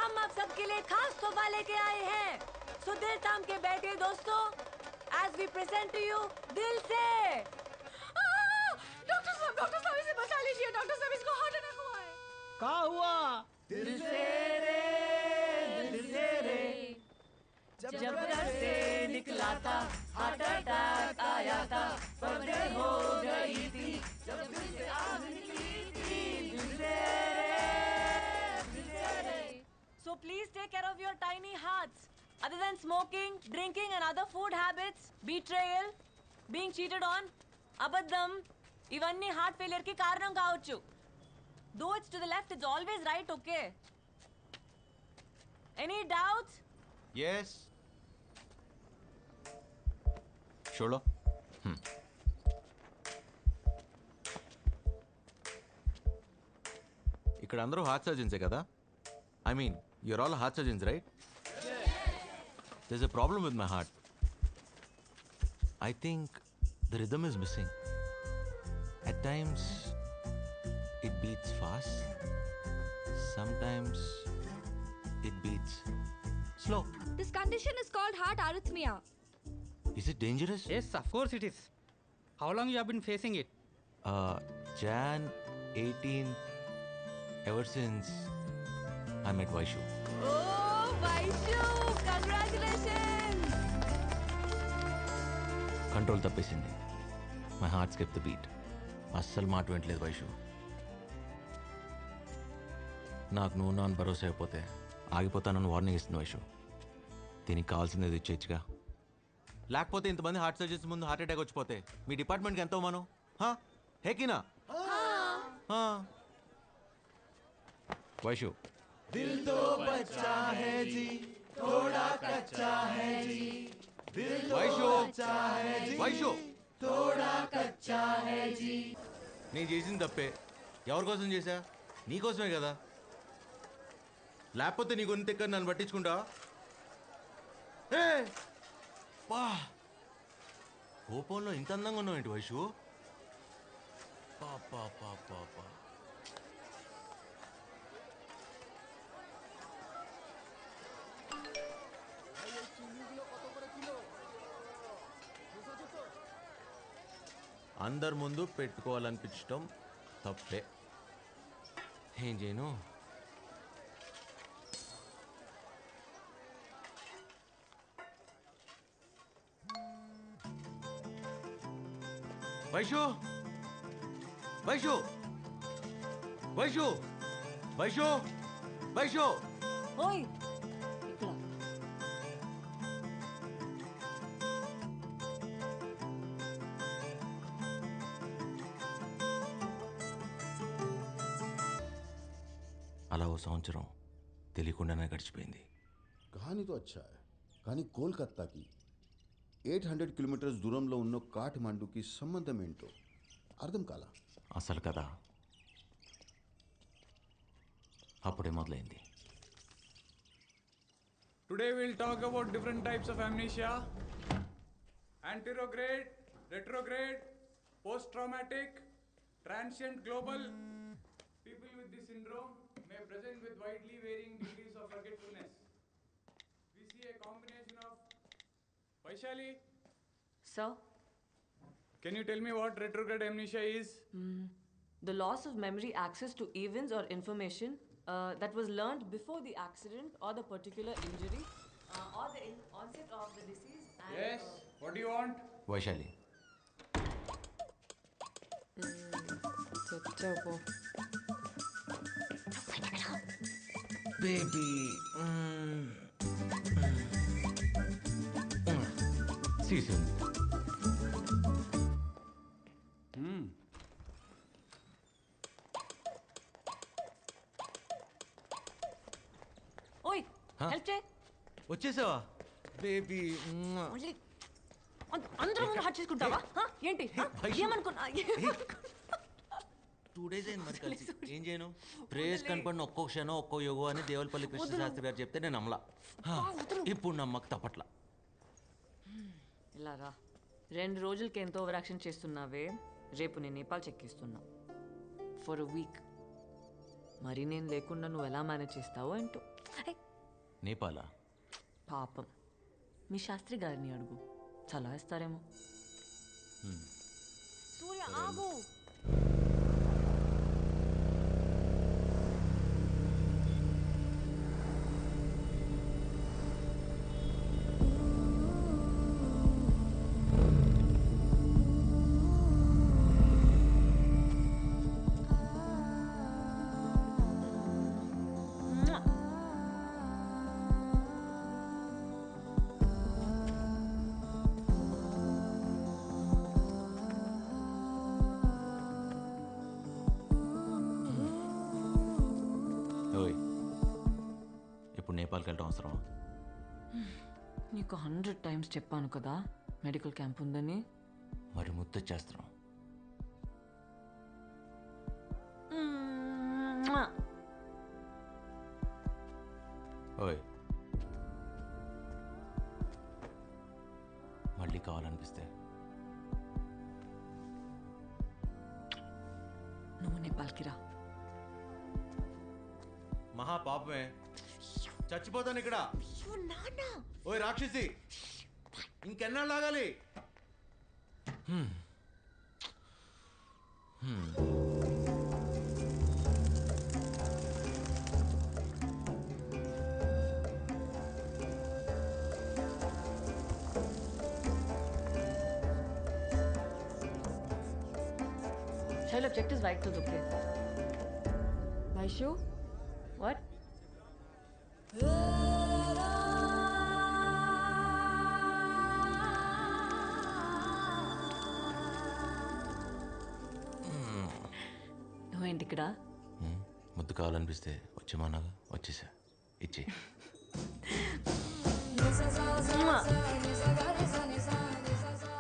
हम आप सबके लिए खास तोहफा लेके आए हैं। सो दिल थाम के बैठे दोस्तों, as we present to you दिल से। डॉक्टर साहब इसे बचा लीजिए। डॉक्टर साहब इसको हार्ट अटैक हुआ है। क्या हुआ? दिल से रे जब घर से निकला था हार्ट अटैक आया था, बर्बाद हो गई थी जब दिल से आग निकली थी। दिल से रे। So please take care of your tiny hearts. Other than smoking, drinking and other food habits, betrayal, being cheated on, అబద్ధం, ఇవన్నీ హార్ట్ ఫెయిలియర్ కి కారణం కావచ్చు. Though it's to the left, it's always right, okay? Any doubts? Yes. Sholo. ఇక్కడ అందరూ heart సర్జన్సే కదా? I mean, you're all heart surgeons, right? There's a problem with my heart. I think the rhythm is missing. At times, it beats fast. Sometimes, it beats slow. This condition is called heart arrhythmia. Is it dangerous? Yes, of course it is. How long you have been facing it? Jan 18, ever since I met Vaishu. Oh, Vaishu! Congratulations! Control తప్పేసింది. My heart skip the beat. అస్సలు మాట వింటలేదు వైషు. నాకు నువ్వు నాన్న భరోసా అయిపోతే ఆగిపోతానని warning ఇస్తుంది వైషు. దీనికి కావాల్సింది ఇచ్చేచ్చుగా. లేకపోతే ఇంతమంది హార్ట్ సర్జన్స్ ముందు హార్ట్ అటాక్ వచ్చిపోతే మీ డిపార్ట్మెంట్కి ఎంత మనం హేకినా వైషు. दिल तो बच्चा है जी, थोड़ा कच्चा है जी। दिल तो बच्चा है जी, వైషు थोड़ा कच्चा है जी। నేను చేసింది తప్పే. ఎవరి కోసం చేశా? నీకోసమే కదా. లేకపోతే నీ గొంతు ఎక్కడ నన్ను పట్టించుకుంటా? పా కోపంలో ఇంత అందంగా ఉన్నావు ఏంటి వైషు? పాపా పాపా పా. అందరి ముందు పెట్టుకోవాలనిపించటం తప్పే. ఏం చేయను? వైషు వైషు వైషు వైషు వైషు. ఓయ్ ఇక్కడ అలా ఓ సంవత్సరం తెలియకుండానే గడిచిపోయింది. कहानी तो अच्छा है, కానీ కోల్కతాకి 800 కిలోమీటర్స్ దూరంలో ఉన్న కాఠ్మండూకి సంబంధం ఏంటో అర్థం కాలా. అసలు కదా అప్పుడే మొదలైంది. Today we'll talk about different types of amnesia: anterograde, retrograde, post-traumatic, transient global. People with this syndrome may present with widely varying degrees of forgetfulness. We see a combination of... Vaishali, Sir, can you tell me what retrograde amnesia is? the loss of memory access to events or information that was learned before the accident or the particular injury or the onset of the disease. And, Yes, what do you want? Vaishali, baby CC ఉంది. ఓయ్ help చేయి. వచ్చేసావా baby? మళ్ళీ అందరూ ముందు hot చేసుకుంటావా? ఏంటి ఏమనుకున్నా? 2 days అయింది మరి కలిసి. ఏం చేయను? ప్రేయస్ కనపడిన ఒక్కో క్షణం ఒక్కో యోగం అని దేవులపల్లి కృష్ణశాస్త్రి గారు చెప్తే నేను నమ్మలా. ఇప్పుడు నమ్మక తప్పట్లా. ఇలా రా. 2 రోజులకి ఎంతో ఓవర్ యాక్షన్ చేస్తున్నావే. రేపు నేను నేపాల్ చెక్కిస్తున్నా ఫర్ అ వీక్. మరి నేను లేకుండా నువ్వు ఎలా మేనేజ్ చేస్తావో ఏంటో. నేపాలా? పాపం మీ శాస్త్రి గారిని అడుగు, చాలా ఇస్తారేమో. సూర్య ఆగు. ఓయ్, ఇప్పుడు నేపాల్కి వెళ్ళడం అవసరం? నీకు 100 times చెప్పాను కదా మెడికల్ క్యాంప్ ఉందని. మరి ముద్దొచ్చేస్తున్నాం. ఓయ్, మళ్ళీ కావాలనిపిస్తే నువ్వు నేపాల్కి రా. మహా పాపమే, చచ్చిపోతాను ఇక్కడ. ఓయ్ రాక్షసి, ఇంకెన్నాళ్ళు ఆగాలి? Shall I check his bike to okay? Vaishu? What? నువ్వేంటి ఇక్కడ? ముద్దు కావాలనిపిస్తే వచ్చేమన్నాగా, వచ్చేసా. ఇచ్చే.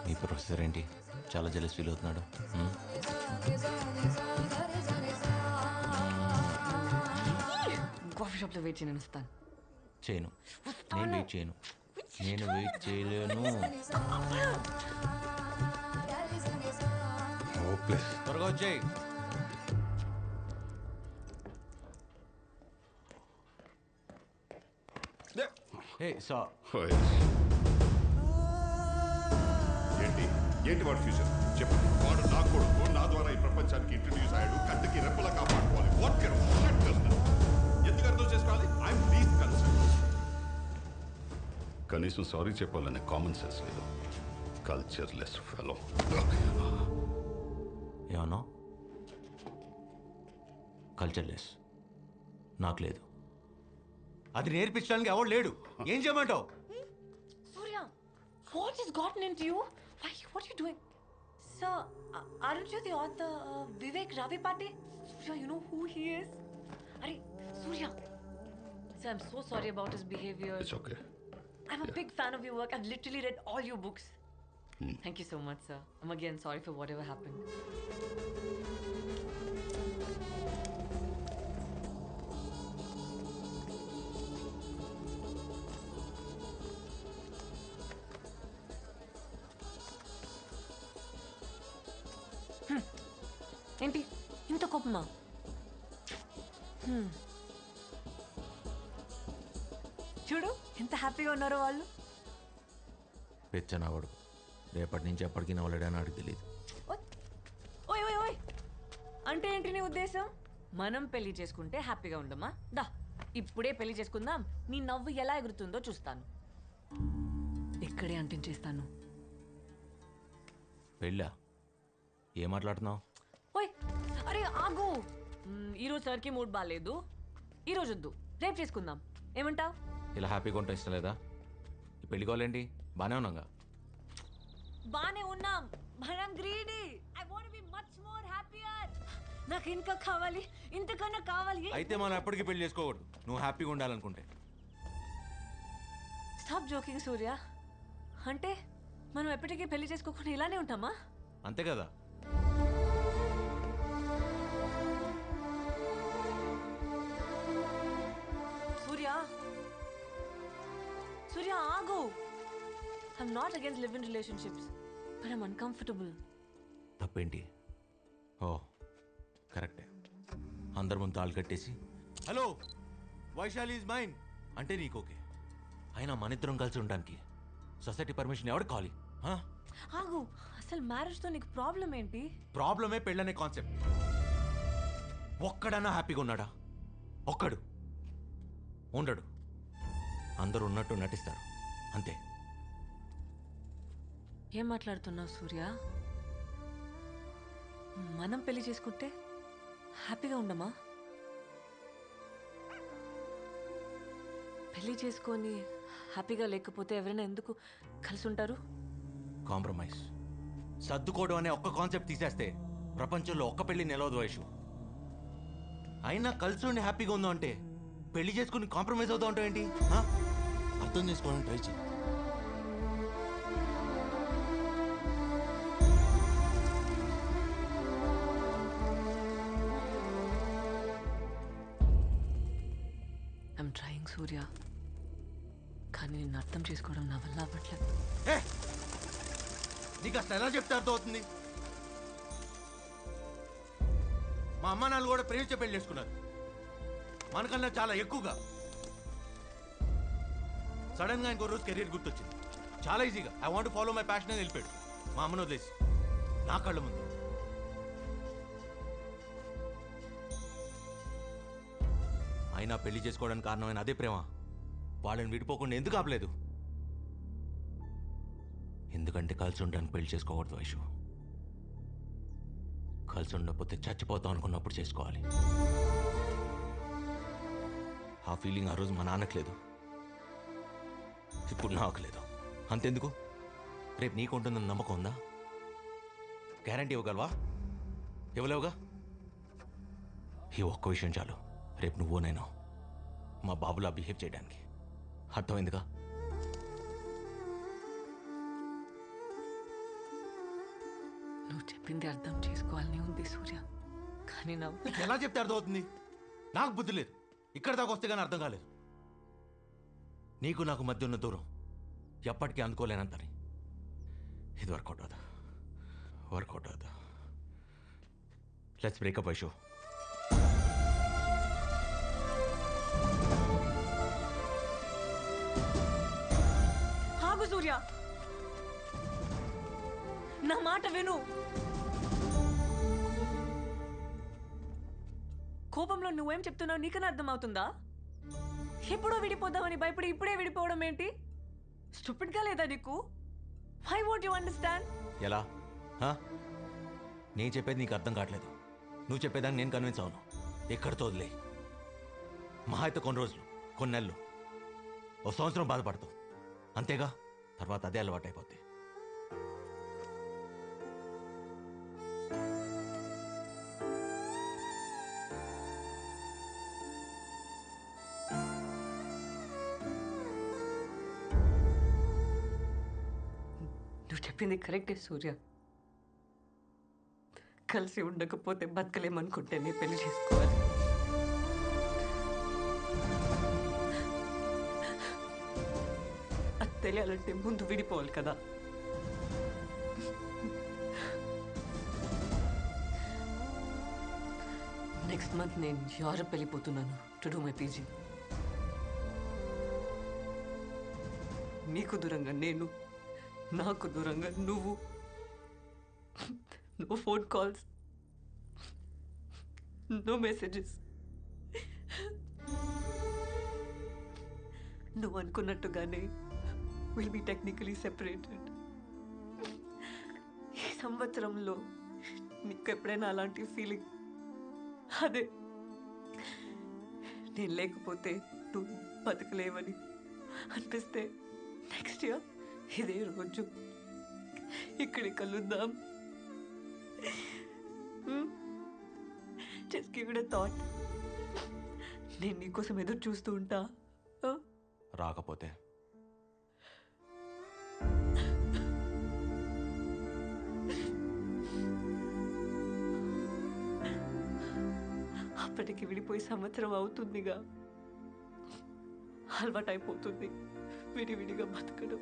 మీ ప్రొఫెసర్ ఏంటి చాలా జెలస్ ఫీల్ అవుతున్నాడు? కాఫీ షాప్లో వెయిట్ చేయను, వస్తాను. చేయను, నేను వెయిట్ చేయను, నేను వెయిట్ చేయలేను. త్వరగా వచ్చేయి. ఏంటి వాడు ఫ్యూచర్ చెప్పు. వాడు నా కొడుకు, నా ద్వారా ఈ ప్రపంచానికి ఇంట్రడ్యూస్ అయ్యాడు. కంటికి రెప్పలా కాపాడుకోవాలి. ఎందుకు అర్థం చేసుకోవాలి? I'm least concern. కనీసం సారీ చెప్పాలనే కామన్ సెన్స్ లేదు. Culture less fellow. ఏమన్నా కల్చర్ లెస్? నాకు లేదు. అది నేర్పించడానికి ఎవడు లేడు. ఏం చేయమంటావు? Surya, what has gotten into you? Why? What are you doing? Sir, aren't you the author of Vivek Ravipate? Surya, you know who he is? Are Surya. Sir, I'm so sorry about his behavior. It's okay. I'm a big fan of your work. I've literally read all your books. Thank you so much, sir. I'm again sorry for whatever happened. ఏంటి ఇంత కోపమా? చూడు ఎంత హ్యాపీగా ఉన్నారో వాళ్ళు. పెచ్చనవాడు రేపటి నుంచి ఎప్పటికీ నవ్వలేడని అడిగి తెలియదు. ఓయ్ ఓయ్ ఓయ్, అంటే ఏంటి నీ ఉద్దేశం? మనం పెళ్లి చేసుకుంటే హ్యాపీగా ఉండమా? దా ఇప్పుడే పెళ్లి చేసుకుందాం. నీ నవ్వు ఎలా ఎగురుతుందో చూస్తాను. ఇక్కడే అంటించేస్తాను. పెళ్ళా? ఏం మాట్లాడుతున్నావు? ఓయ్ అరే ఆగు. ఈరోజు సార్కి మూడ్ బాగాలేదు, ఈరోజు వద్దు, రేపు చేసుకుందాం. ఏమంటావ్? ఇలా హ్యాపీగా ఉంటా ఇష్టం లేదా? ఈ పెళ్లి కావాలేంటి? బాగానే ఉన్నాగా. బానే ఉన్నాం. మనం greedy. I want to be much more happier. నాకు ఇంకా కావాలి, ఇంతకన్నా కావాలి. అయితే మనం ఎప్పటికీ పెళ్లి చేసుకోకూడదు, నువ్వు హ్యాపీగా ఉండాలనుకుంటే. స్టాప్ జోకింగ్ సూర్య. అంటే మనం ఎప్పటికీ పెళ్లి చేసుకోకుండా ఇలానే ఉంటామా? అంతే కదా. సూర్య సూర్య ఆగు. I'm not against live in relationships, but I'm uncomfortable. తప్పేంటి? ఓ కరెక్టే. అందరి ముందు తాళ్ళు కట్టేసి హలో వైశాలి ఈజ్ మైన్ అంటే నీకు ఓకే. అయినా మన ఇద్దరం కలిసి ఉండడానికి సొసైటీ పర్మిషన్ ఎవరు కావాలి? ఆగు, అసలు మ్యారేజ్తో నీకు ప్రాబ్లం ఏంటి? ప్రాబ్లమే పెళ్ళనే కాన్సెప్ట్. ఒక్కడన్నా హ్యాపీగా ఉన్నాడా? ఒక్కడు ఉండడు. అందరూ ఉన్నట్టు నటిస్తారు అంతే. ఏం మాట్లాడుతున్నావు సూర్య? మనం పెళ్లి చేసుకుంటే హ్యాపీగా ఉండమా? పెళ్లి చేసుకొని హ్యాపీగా లేకపోతే ఎవరైనా ఎందుకు కలిసి ఉంటారు? కాంప్రమైజ్, సర్దుకోవడం అనే ఒక్క కాన్సెప్ట్ తీసేస్తే ప్రపంచంలో ఒక్క పెళ్లి నిలవదు వైషు. అయినా కలిసి ఉండి హ్యాపీగా ఉందో అంటే పెళ్లి చేసుకుని కాంప్రమైజ్ అవుతా ఉంటావు ఏంటి? అర్థం చేసుకోవడానికి ట్రై చేయి. ఐమ్ ట్రయింగ్ సూర్య, కానీ నిన్ను అర్థం చేసుకోవడం నా వల్ల అవ్వట్లేదు. నీకు అసలు ఎలా చెప్తే అర్థం అవుతుంది? మా అమ్మ నాన్న కూడా ప్రేమించే పెళ్లి చేసుకున్నారు, మనకన్నా చాలా ఎక్కువగా. సడన్ గా ఇంకో రోజు కెరీర్ గుర్తొచ్చింది. చాలా ఈజీగా I want follow my passion అని వెళ్ళిపోయాడు మా అమ్మను వదిలేసి నా కళ్ళ ముందు. అయినా పెళ్లి చేసుకోవడానికి కారణమైన అదే ప్రేమ వాళ్ళని విడిపోకుండా ఎందుకు ఆపలేదు? ఎందుకంటే కలిసి ఉండడానికి పెళ్లి చేసుకోకూడదు వైషు. కలిసి ఉండకపోతే చచ్చిపోతాం అనుకున్నప్పుడు చేసుకోవాలి. ఆ ఫీలింగ్ ఆ రోజు మా నాన్నకు లేదు, ఇప్పుడు నాకు లేదు. అంతెందుకు, రేపు నీకు ఉంటుందని నమ్మకం ఉందా? గ్యారంటీ ఇవ్వగలవా? ఇవ్వలేవుగా. ఈ ఒక్క విషయం చాలు, రేపు నువ్వు నేను మా బాబులా బిహేవ్ చేయడానికి. అర్థమైందిగా? నువ్వు చెప్పింది అర్థం చేసుకోవాలని ఉంది సూర్య, కానీ నా ఎలా చెప్తే అర్థం అవుతుంది? నాకు బుద్ధి లేదు, ఇక్కడ దాకా వస్తే కానీ అర్థం కాలేదు. నీకు నాకు మధ్య ఉన్న దూరం ఎప్పటికీ అందుకోలేనంతని. ఇది వర్కౌట్ అవుతా, వర్కౌట్ అవుతా. Let's breakup Vaishu. ఆగు సూర్య, నా మాట విను. కోపంలో నువ్వేం చెప్తున్నావు నీకన్నా అర్థమవుతుందా? ఎప్పుడో విడిపోదామని భయపడి ఇప్పుడే విడిపోవడం ఏంటి? స్టూపిడ్ గా లేదా నీకు? Why won't you understand? ఎలా? నేను చెప్పేది నీకు అర్థం కావట్లేదు. నువ్వు చెప్పేదాన్ని నేను కన్విన్స్ అవును. ఎక్కడితో వదిలే. మహా అయితే కొన్ని రోజులు, కొన్ని నెలలు, ఓ సంవత్సరం బాధపడతావు అంతేగా. తర్వాత అదే అలవాటు అయిపోద్ది. నువ్వు చెప్పింది కరెక్టే సూర్య. కలిసి ఉండకపోతే బతకలేమనుకుంటేనే పెళ్లి చేసుకోవాలి. అది తెలియాలంటే ముందు విడిపోవాలి కదా. నెక్స్ట్ మంత్ నేను యూరప్ వెళ్ళిపోతున్నాను టు డూ మై పీజీ. నీకు దూరంగా నేను, నాకు దూరంగా నువ్వు. No phone calls, no messages. నువ్వు అనుకున్నట్టుగానే విల్ బి టెక్నికలీ సెపరేటెడ్. ఈ సంవత్సరంలో నీకు ఎప్పుడైనా అలాంటి ఫీలింగ్, అదే నేను లేకపోతే నువ్వు బతకలేవని అనిపిస్తే నెక్స్ట్ ఇయర్ ఇదే రోజు ఇక్కడికి కలుద్దాం. Just give it a thought. నేను నీకోసం ఎదురు చూస్తూ ఉంటా. రాకపోతే అప్పటికి విడిపోయి సంవత్సరం అవుతుందిగా. అలవాటు అయిపోతుంది విడివిడిగా బతకడం.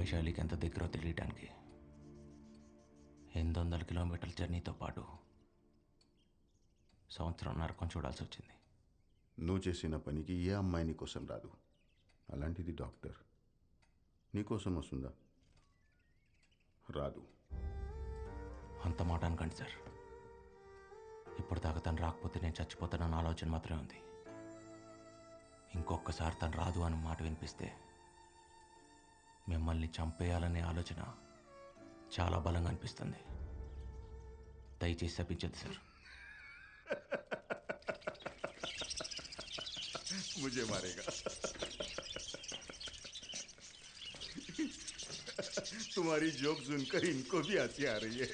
వైశాలికి ఎంత దగ్గరో తెలియటానికి 800 కిలోమీటర్ల జర్నీతో పాటు సంవత్సరం నరకం చూడాల్సి వచ్చింది. నువ్వు చేసిన పనికి ఏ అమ్మాయి నీకోసం రాదు. అలాంటిది డాక్టర్ నీకోసం వస్తుందా? రాదు. అంత మాట అనకండి సార్. ఇప్పుడు దాకా తను రాకపోతే నేను చచ్చిపోతానన్న ఆలోచన మాత్రమే ఉంది. ఇంకొకసారి తను రాదు అన్న మాట వినిపిస్తే మిమ్మల్ని చంపేయాలనే ఆలోచన చాలా బలంగా అనిపిస్తుంది. దయచేసి శపించద్దు సార్. मुझे मारेगा. तुम्हारी जोक सुनकर इनको भी हंसी आ रही है.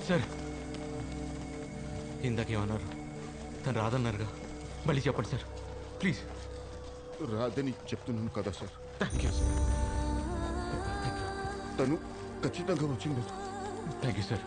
సార్ ఇందాకేమన్నారు? తను రాదన్నారుగా, మళ్ళీ చెప్పండి సార్ ప్లీజ్. రాదని చెప్తున్నాను కదా సార్. Thank you sir. తను ఖచ్చితంగా వచ్చింది. Thank you sir.